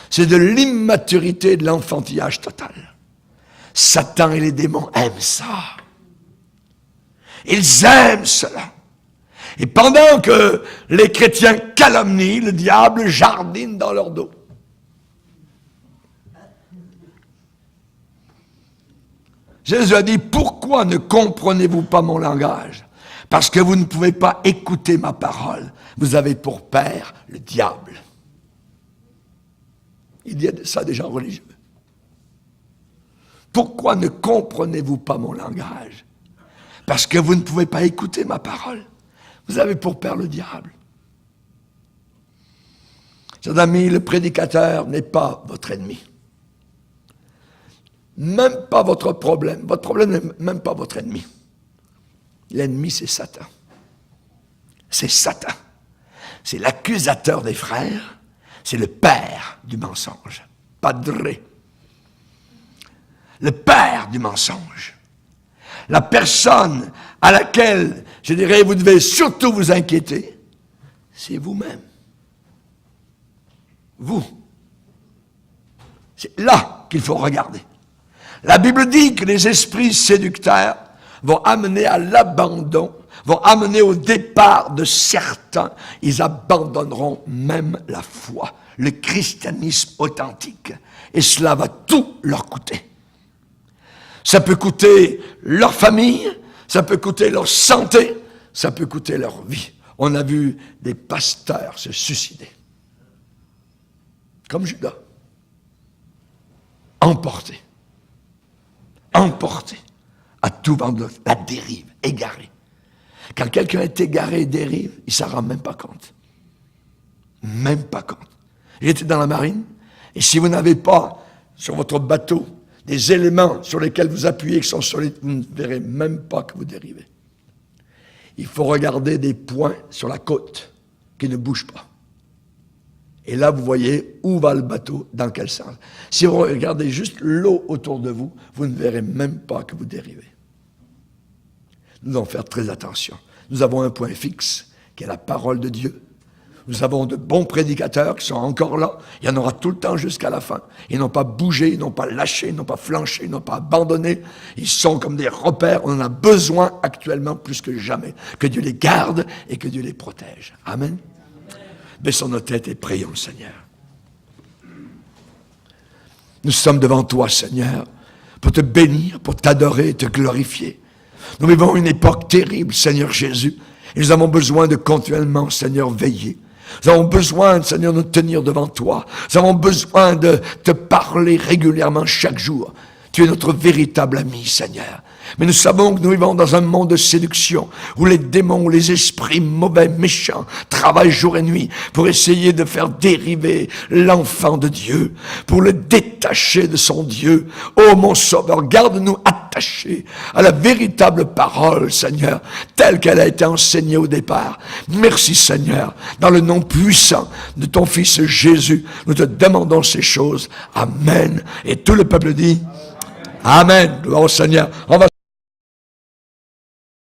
[SPEAKER 1] C'est de l'immaturité et de l'enfantillage total. Satan et les démons aiment ça. Ils aiment cela. Et pendant que les chrétiens calomnient, le diable jardine dans leur dos. Jésus a dit, pourquoi ne comprenez-vous pas mon langage? Parce que vous ne pouvez pas écouter ma parole. Vous avez pour père le diable. Il dit ça à des gens religieux. Pourquoi ne comprenez-vous pas mon langage? Parce que vous ne pouvez pas écouter ma parole. Vous avez pour père le diable. Chers amis, le prédicateur n'est pas votre ennemi. Même pas votre problème. Votre problème n'est même pas votre ennemi. L'ennemi, c'est Satan. C'est Satan. C'est l'accusateur des frères. C'est le père du mensonge. Padre. Le père du mensonge. La personne à laquelle, je dirais, vous devez surtout vous inquiéter, c'est vous-même. Vous. C'est là qu'il faut regarder. La Bible dit que les esprits séducteurs vont amener à l'abandon vont amener au départ de certains. Ils abandonneront même la foi, le christianisme authentique. Et cela va tout leur coûter. Ça peut coûter leur famille, ça peut coûter leur santé, ça peut coûter leur vie. On a vu des pasteurs se suicider. Comme Judas. Emportés à tout vent de la dérive, égaré. Quand quelqu'un est égaré et dérive, il ne s'en rend même pas compte. Même pas compte. J'étais dans la marine, et si vous n'avez pas sur votre bateau des éléments sur lesquels vous appuyez qui sont solides, vous ne verrez même pas que vous dérivez. Il faut regarder des points sur la côte qui ne bougent pas. Et là, vous voyez où va le bateau, dans quel sens. Si vous regardez juste l'eau autour de vous, vous ne verrez même pas que vous dérivez. Nous devons faire très attention. Nous avons un point fixe, qui est la parole de Dieu. Nous avons de bons prédicateurs qui sont encore là. Il y en aura tout le temps jusqu'à la fin. Ils n'ont pas bougé, ils n'ont pas lâché, ils n'ont pas flanché, ils n'ont pas abandonné. Ils sont comme des repères. On en a besoin actuellement plus que jamais. Que Dieu les garde et que Dieu les protège. Amen. Baissons nos têtes et prions le Seigneur. Nous sommes devant toi, Seigneur, pour te bénir, pour t'adorer et te glorifier. Nous vivons une époque terrible, Seigneur Jésus, et nous avons besoin de continuellement, Seigneur, veiller. Nous avons besoin, Seigneur, de nous tenir devant toi. Nous avons besoin de te parler régulièrement chaque jour. Tu es notre véritable ami, Seigneur. Mais nous savons que nous vivons dans un monde de séduction où les démons, où les esprits mauvais, méchants travaillent jour et nuit pour essayer de faire dériver l'enfant de Dieu, pour le détacher de son Dieu. Oh mon Sauveur, garde-nous attachés à la véritable parole, Seigneur, telle qu'elle a été enseignée au départ. Merci, Seigneur, dans le nom puissant de ton Fils Jésus, nous te demandons ces choses. Amen. Et tout le peuple dit Amen. Gloire au Seigneur. On va